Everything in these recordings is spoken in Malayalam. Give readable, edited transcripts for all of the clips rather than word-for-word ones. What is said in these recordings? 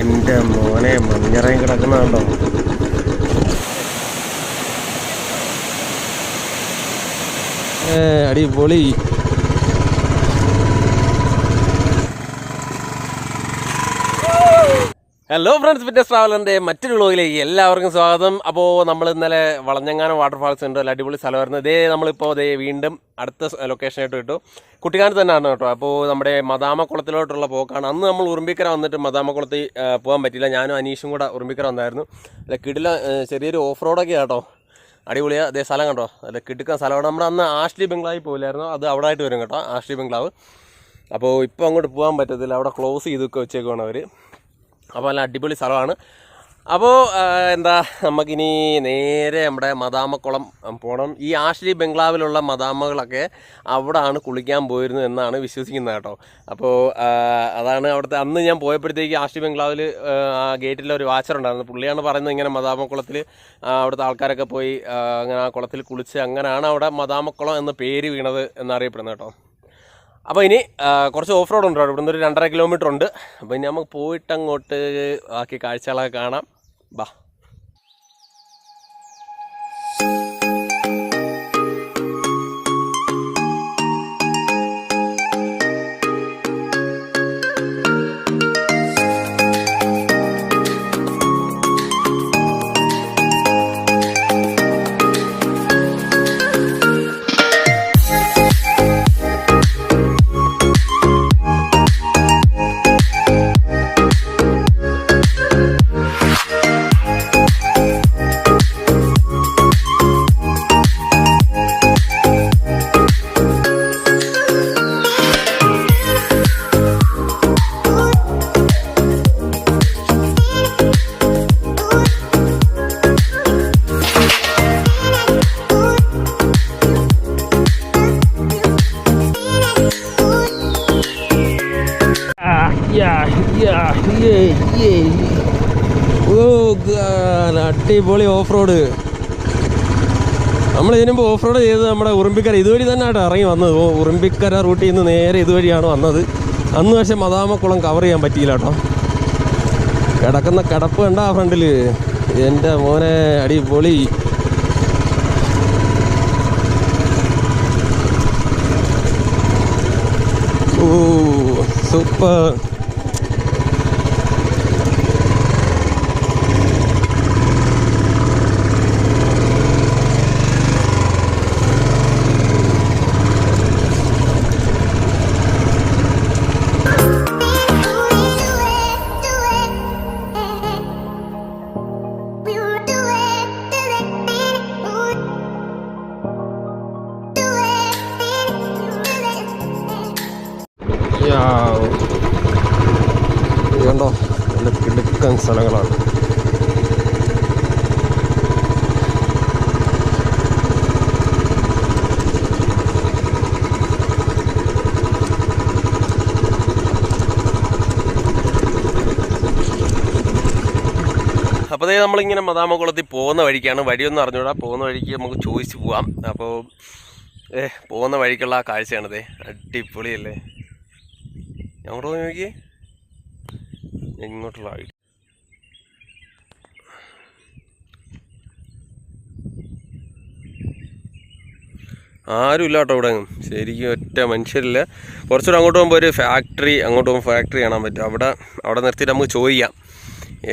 എൻ്റെ മോനെ മഞ്ഞറയും കിടക്കുന്നുണ്ടോ? അടിപൊളി. ഹലോ ഫ്രണ്ട്സ്, ഫിറ്റ്നസ് ട്രാവലറിൻ്റെ മറ്റൊരു വ്ളോഗിലേക്ക് എല്ലാവർക്കും സ്വാഗതം. അപ്പോൾ നമ്മൾ ഇന്നലെ വളഞ്ഞങ്ങാനം വാട്ടർഫാൾസ് ഉണ്ട്, അടിപൊളി സ്ഥലമായിരുന്നു. നമ്മളിപ്പോൾ വീണ്ടും അടുത്ത ലൊക്കേഷനായിട്ട് കിട്ടും, കുട്ടിക്കാനത്ത് തന്നെയാണ് കേട്ടോ. അപ്പോൾ നമ്മുടെ മദാമക്കുളത്തിലോട്ടുള്ള പോക്കാണ്. അന്ന് നമ്മൾ ഉറുമ്പിക്കര വന്നിട്ട് മദാമക്കുളത്തിൽ പോകാൻ പറ്റില്ല. ഞാനും അനീഷും കൂടെ ഉറുമ്പിക്കര വന്നായിരുന്നു. അല്ല കിടില ചെറിയൊരു ഓഫ് റോഡൊക്കെ കേട്ടോ, അടിപൊളിയാണ്. അതേ സ്ഥലം കണ്ടോ, അല്ല കിടക്കാൻ സ്ഥലമാണ്. നമ്മുടെ അന്ന് ആഷ്ലി ബംഗ്ലാവിൽ പോയില്ലായിരുന്നു, അത് അവിടെ ആയിട്ട് വരും കേട്ടോ, ആഷ്ലി ബംഗ്ലാവ്. അപ്പോൾ ഇപ്പോൾ അങ്ങോട്ട് പോകാൻ പറ്റത്തില്ല, അവിടെ ക്ലോസ് ചെയ്തൊക്കെ വെച്ചേക്കുവാണ് അവർ. അപ്പോൾ നല്ല അടിപൊളി സ്ഥലമാണ്. അപ്പോൾ നമുക്കിനി നേരെ നമ്മുടെ മദാമക്കുളം പോകണം. ഈ ആഷ്ലി ബംഗ്ലാവിലുള്ള മദാമകളൊക്കെ അവിടെയാണ് കുളിക്കാൻ പോയിരുന്നത് എന്നാണ് വിശ്വസിക്കുന്നത് കേട്ടോ. അപ്പോൾ അതാണ് അവിടുത്തെ. അന്ന് ഞാൻ പോയപ്പോഴത്തേക്ക് ആഷ്ലി ബംഗ്ലാവിൽ ആ ഗേറ്റിൽ ഒരു വാച്ചറുണ്ടായിരുന്നു. പുള്ളിയാണ് പറയുന്നത് ഇങ്ങനെ മദാമക്കുളത്തിൽ അവിടുത്തെ ആൾക്കാരൊക്കെ പോയി അങ്ങനെ ആ കുളത്തിൽ കുളിച്ച് അങ്ങനെയാണ് അവിടെ മദാമക്കുളം എന്ന പേര് വീണത് എന്നറിയപ്പെടുന്നത് കേട്ടോ. അപ്പോൾ ഇനി കുറച്ച് ഓഫ് റോഡ് ഉണ്ട്, ഇവിടുന്ന് ഒരു 2.5 കിലോമീറ്റർ ഉണ്ട്. അപ്പോൾ ഇനി നമുക്ക് പോയിട്ടങ്ങോട്ട് ബാക്കി കാഴ്ചകളൊക്കെ കാണാം. ബാ. അടിപൊളി ഓഫ് റോഡ്. നമ്മൾ ഇതിനുമ്പ് ഓഫ് റോഡ് ചെയ്തത് നമ്മുടെ ഉറുമ്പിക്കര ഇതുവഴി തന്നെ ആയിട്ട് ഇറങ്ങി വന്നത്. ഉറുമ്പിക്കര റൂട്ടിൽ നിന്ന് നേരെ ഇതുവഴിയാണ് വന്നത്. അന്ന് പക്ഷേ മദാമക്കുളം കവർ ചെയ്യാൻ പറ്റിയില്ല കേട്ടോ. കിടക്കുന്ന കിടപ്പ് കണ്ട ആ ഫ്രണ്ടിൽ, എൻ്റെ മോനെ അടിപൊളി. ഓ സൂപ്പർ. കണ്ടോ, നല്ല കിടുക്കൻ സ്ഥലങ്ങളാണ്. അപ്പോൾ നമ്മളിങ്ങനെ മദാമക്കുളത്തിൽ പോകുന്ന വഴിക്കാണ്. വഴിയൊന്നും അറിഞ്ഞൂടാ, പോകുന്ന വഴിക്ക് നമുക്ക് ചോദിച്ച് പോവാം. അപ്പോൾ പോകുന്ന വഴിക്കുള്ള ആ കാഴ്ചയാണിത്, അടിപൊളിയല്ലേ. ഞങ്ങോട്ട് പോയി നോക്കിയേ, ഇങ്ങോട്ടുള്ള വഴി. ആരും ഇല്ല കേട്ടോ ഇവിടെ, ശരിക്കും ഒറ്റ മനുഷ്യരില്ല. കുറച്ചുകൂടെ അങ്ങോട്ട് പോകുമ്പോൾ ഒരു ഫാക്ടറി, അങ്ങോട്ട് പോകുമ്പോൾ ഫാക്ടറി കാണാൻ പറ്റും. അവിടെ നിർത്തിയിട്ട് നമുക്ക് ചോദിക്കാം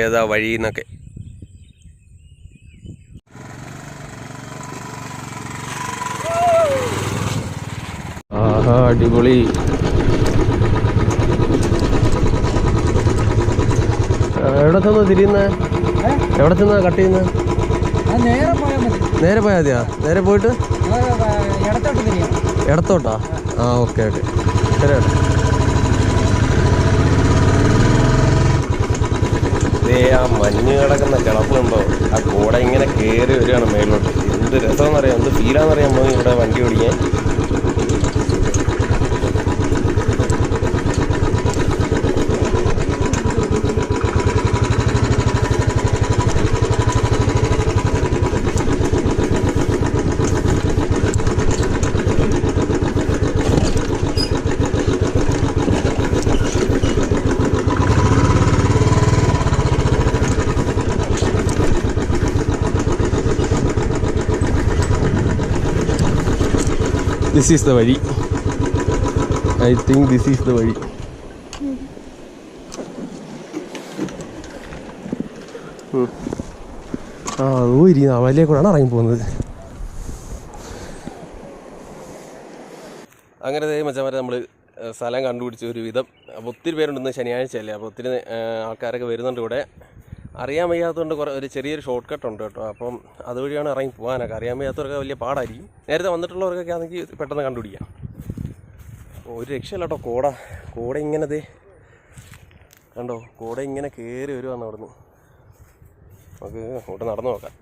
ഏതാ വഴി എന്നൊക്കെ. ആഹാ അടിപൊളി. എവിടെ ചെന്നാ തിരിയുന്നത്? എവിടെ ചെന്നാ കട്ട് ചെയ്യുന്നത്? നേരെ പോയാൽ മതിയാ? നേരെ പോയിട്ട് ഇടത്തോട്ടാ? ആ ഓക്കെ ഓക്കെ, ശരി. ആ മഞ്ഞ് കിടക്കുന്ന കിളപ്പുണ്ടോ, ആ കൂടെ ഇങ്ങനെ കയറി വരികയാണ് മേലോട്ട്. എന്ത് രസമെന്നറിയാം, എന്ത് ഫീലാന്നറിയാം നമ്മൾ ഇവിടെ വണ്ടി ഓടിക്കാൻ. ദിസ് ഈസ് ദ വഴി. I think this is the വഴി. വലിയ കൂടാണ് ഇറങ്ങി പോകുന്നത്. അങ്ങനെ മച്ചാമാരെ നമ്മൾ സ്ഥലം കണ്ടുപിടിച്ച ഒരു വിധം. അപ്പോൾ ഒത്തിരി പേരുണ്ടെന്ന് ശനിയാഴ്ചയല്ലേ, അപ്പോൾ ഒത്തിരി ആൾക്കാരൊക്കെ വരുന്നുണ്ട് ഇവിടെ. അറിയാൻ വയ്യാത്തതുകൊണ്ട് ഒരു ചെറിയൊരു ഷോർട്ട് കട്ട് ഉണ്ട് കേട്ടോ. അപ്പം അതുവഴിയാണ് ഇറങ്ങി പോകാനൊക്കെ. അറിയാൻ വയ്യാത്തവർക്ക് വലിയ പാടായിരിക്കും. നേരത്തെ വന്നിട്ടുള്ളവർക്കൊക്കെ ആണെങ്കിൽ പെട്ടെന്ന് കണ്ടുപിടിക്കാം. ഒരു രക്ഷയില്ല കേട്ടോ. കോട ഇങ്ങനെ കണ്ടോ, കോട ഇങ്ങനെ കയറി വരുവാന്ന് അവിടുന്ന്. നമുക്ക് അങ്ങോട്ട് നടന്നു നോക്കാം.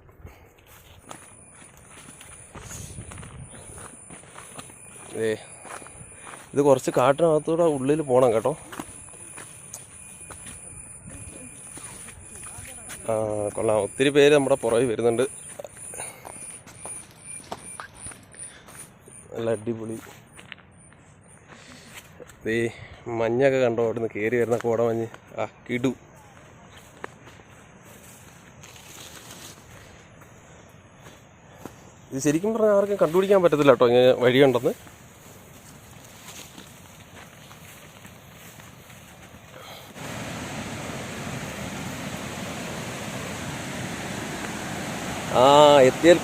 ഇത് കുറച്ച് കാട്ടിനകത്തൂടെ ഉള്ളിൽ പോകണം കേട്ടോ. കൊള്ളാം. ഒത്തിരി പേര് നമ്മുടെ പുറകിൽ വരുന്നുണ്ട്. നല്ല അടിപൊളി. മഞ്ഞൊക്കെ കണ്ടോ അവിടുന്ന് കയറി വരുന്ന കോടമഞ്ഞ്. കിടു. ഇത് ശരിക്കും പറഞ്ഞാൽ ആർക്കും കണ്ടുപിടിക്കാൻ പറ്റത്തില്ല കേട്ടോ ഇങ്ങനെ വഴിയുണ്ടെന്ന്.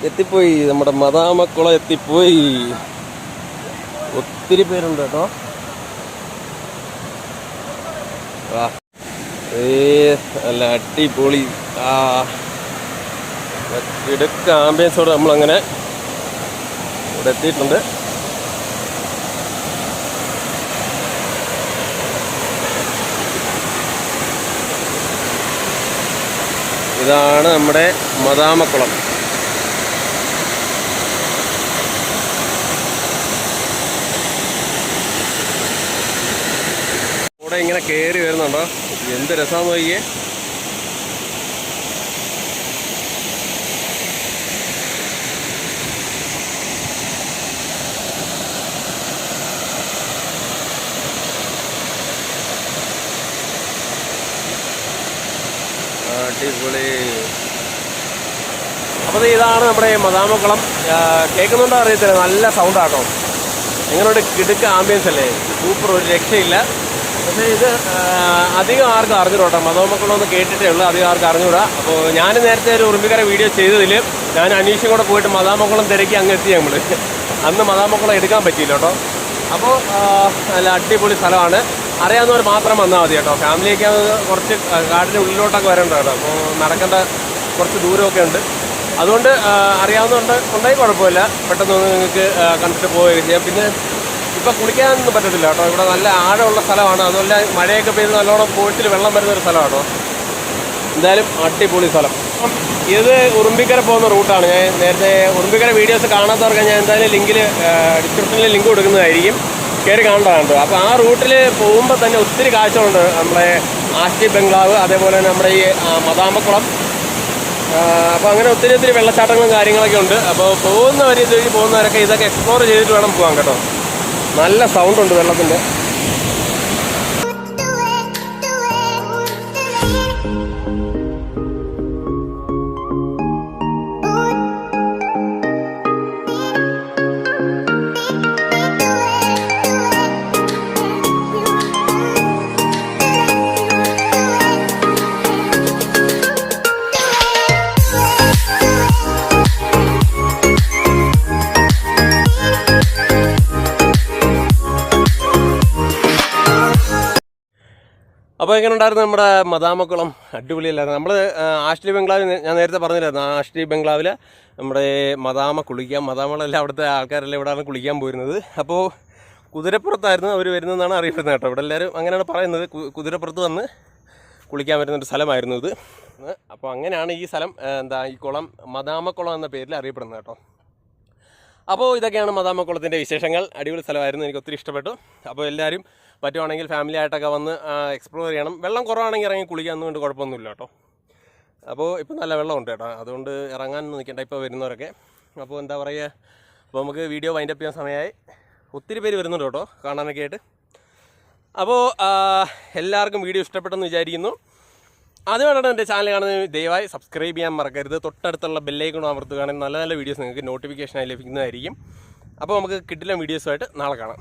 എത്തിപ്പോയി. നമ്മുടെ മദാമക്കുളം എത്തിപ്പോയി. ഒത്തിരി പേരുണ്ട് കേട്ടോ. നല്ല അടിപൊളി. ഇടയ്ക്ക് ആംബിയൻസോടെ നമ്മളങ്ങനെ ഇവിടെ എത്തിയിട്ടുണ്ട്. ഇതാണ് നമ്മുടെ മദാമക്കുളം. ഇവിടെ ഇങ്ങനെ കയറി വരുന്നുണ്ടോ, എന്ത് രസമാണെന്ന് നോക്കിയേ. അടിപൊളി. അപ്പോൾ ഇതാണ് നമ്മുടെ മദാമക്കുളം. കേൾക്കുന്നുണ്ടോ അറിയത്തില്ല, നല്ല സൗണ്ടാട്ടോ. നിങ്ങളോട് കിടുക്ക ആംബിയൻസ് അല്ലേ, സൂപ്പർ, ഒരു രക്ഷയില്ല. പക്ഷേ ഇത് അധികം ആർക്കും അറിഞ്ഞൂടാ. മദാമക്കുളം ഒന്ന് കേട്ടിട്ടേ ഉള്ളൂ, അധികം ആർക്കും അറിഞ്ഞൂടാ. അപ്പോൾ ഞാൻ നേരത്തെ ഒരു ഉറുമ്പിക്കര വീഡിയോ ചെയ്തതിൽ ഞാൻ അനീഷും കൂടെ പോയിട്ട് മദാമക്കുളം തിരക്കി അങ്ങ് എത്തി നമ്മൾ. അന്ന് മദാമക്കുളം എടുക്കാൻ പറ്റിയില്ല കേട്ടോ. അപ്പോൾ നല്ല അടിപൊളി സ്ഥലമാണ്. അറിയാവുന്നവർ മാത്രം വന്നാൽ മതി കേട്ടോ. ഫാമിലിയൊക്കെ കുറച്ച് കാടിൻ്റെ ഉള്ളിലോട്ടൊക്കെ വരേണ്ട കേട്ടോ. അപ്പോൾ നടക്കേണ്ട കുറച്ച് ദൂരമൊക്കെ ഉണ്ട്. അതുകൊണ്ട് ഉണ്ടെങ്കിൽ കുഴപ്പമില്ല, പെട്ടെന്ന് നിങ്ങൾക്ക് കണ്ടിട്ട് പോവുകയൊക്കെ ചെയ്യാം. പിന്നെ ഇപ്പം കുളിക്കാനൊന്നും പറ്റത്തില്ല കേട്ടോ. ഇവിടെ നല്ല ആഴമുള്ള സ്ഥലമാണ്. അതുപോലെ മഴയൊക്കെ പെയ്ത് നല്ലോണം പോയിട്ടിൽ വെള്ളം വരുന്നൊരു സ്ഥലമാണ്. എന്തായാലും അടിപൊളി സ്ഥലം. ഇത് ഉറുമ്പിക്കര പോകുന്ന റൂട്ടാണ്. ഞാൻ നേരത്തെ ഉറുമ്പിക്കര വീഡിയോസ് കാണാത്തവർക്ക് ഞാൻ എന്തായാലും ഡിസ്ക്രിപ്ഷനിൽ ലിങ്ക് കൊടുക്കുന്നതായിരിക്കും, കയറി കാണേണ്ടതാണ്. അപ്പോൾ ആ റൂട്ടിൽ പോകുമ്പോൾ തന്നെ ഒത്തിരി കാഴ്ചകളുണ്ട്. നമ്മുടെ ആഷ്ടി ബംഗ്ലാവ്, അതേപോലെ തന്നെ നമ്മുടെ ഈ മദാമക്കുളം. അപ്പോൾ അങ്ങനെ ഒത്തിരി വെള്ളച്ചാട്ടങ്ങളും കാര്യങ്ങളൊക്കെ ഉണ്ട്. അപ്പോൾ ഇതുവഴി പോകുന്നവരൊക്കെ ഇതൊക്കെ എക്സ്പ്ലോർ ചെയ്തിട്ട് വേണം പോകാൻ കേട്ടോ. നല്ല സൗണ്ടുണ്ട് വെള്ളത്തിൻ്റെ. അപ്പോൾ എങ്ങനെ ഉണ്ടായിരുന്നു നമ്മുടെ മദാമക്കുളം? അടിപൊളിയല്ലായിരുന്നു. നമ്മൾ ആഷ്ടി ബംഗ്ലാവിൽ, ഞാൻ നേരത്തെ പറഞ്ഞില്ലായിരുന്നു, ആഷ്ടി ബംഗ്ലാവിൽ നമ്മുടെ മദാമക്കുളമെല്ലാം അവിടുത്തെ ആൾക്കാരെല്ലാം ഇവിടെയാണ് കുളിക്കാൻ പോയിരുന്നത്. അപ്പോൾ കുതിരപ്പുറത്തായിരുന്നു അവർ വരുന്നതെന്നാണ് അറിയപ്പെടുന്നത് കേട്ടോ. ഇവിടെ എല്ലാവരും അങ്ങനെയാണ് പറയുന്നത്. കുതിരപ്പുറത്ത് വന്ന് കുളിക്കാൻ വരുന്നൊരു സ്ഥലമായിരുന്നു ഇത്. അപ്പോൾ അങ്ങനെയാണ് ഈ സ്ഥലം, ഈ കുളം മദാമക്കുളം എന്ന പേരിൽ അറിയപ്പെടുന്നത് കേട്ടോ. അപ്പോൾ ഇതൊക്കെയാണ് മദാമക്കുളത്തിൻ്റെ വിശേഷങ്ങൾ. അടിപൊളി സ്ഥലമായിരുന്നു, എനിക്ക് ഒത്തിരി ഇഷ്ടപ്പെട്ടു. അപ്പോൾ എല്ലാവരും പറ്റുവാണെങ്കിൽ ഫാമിലി ആയിട്ടൊക്കെ വന്ന് എക്സ്പ്ലോർ ചെയ്യണം. വെള്ളം കുറവാണെങ്കിൽ ഇറങ്ങി കുളിക്കാമെന്നുകൊണ്ട് കുഴപ്പമൊന്നുമില്ല കേട്ടോ. അപ്പോൾ ഇപ്പം നല്ല വെള്ളമുണ്ട് കേട്ടോ, അതുകൊണ്ട് ഇറങ്ങാനൊന്നും നിൽക്കണ്ട ഇപ്പോൾ വരുന്നവരൊക്കെ. അപ്പോൾ എന്താ പറയുക, അപ്പോൾ നമുക്ക് വീഡിയോ വൈൻഡപ്പ് ചെയ്യാൻ സമയമായി. ഒത്തിരി പേര് വരുന്നുണ്ട് കേട്ടോ കാണാനൊക്കെ ആയിട്ട്. അപ്പോൾ എല്ലാവർക്കും വീഡിയോ ഇഷ്ടപ്പെട്ടെന്ന് വിചാരിക്കുന്നു. അതുകൊണ്ടാണ് എൻ്റെ ചാനൽ കാണുന്നത് ദയവായി സബ്സ്ക്രൈബ് ചെയ്യാൻ മറക്കരുത്. തൊട്ടടുത്തുള്ള ബെല്ലൈക്കൺ അമർത്തുകയാണെങ്കിൽ നല്ല നല്ല വീഡിയോസ് നിങ്ങൾക്ക് നോട്ടിഫിക്കേഷനായി ലഭിക്കുന്നതായിരിക്കും. അപ്പോൾ നമുക്ക് കിട്ടില്ല വീഡിയോസുമായിട്ട് നാളെ കാണാം.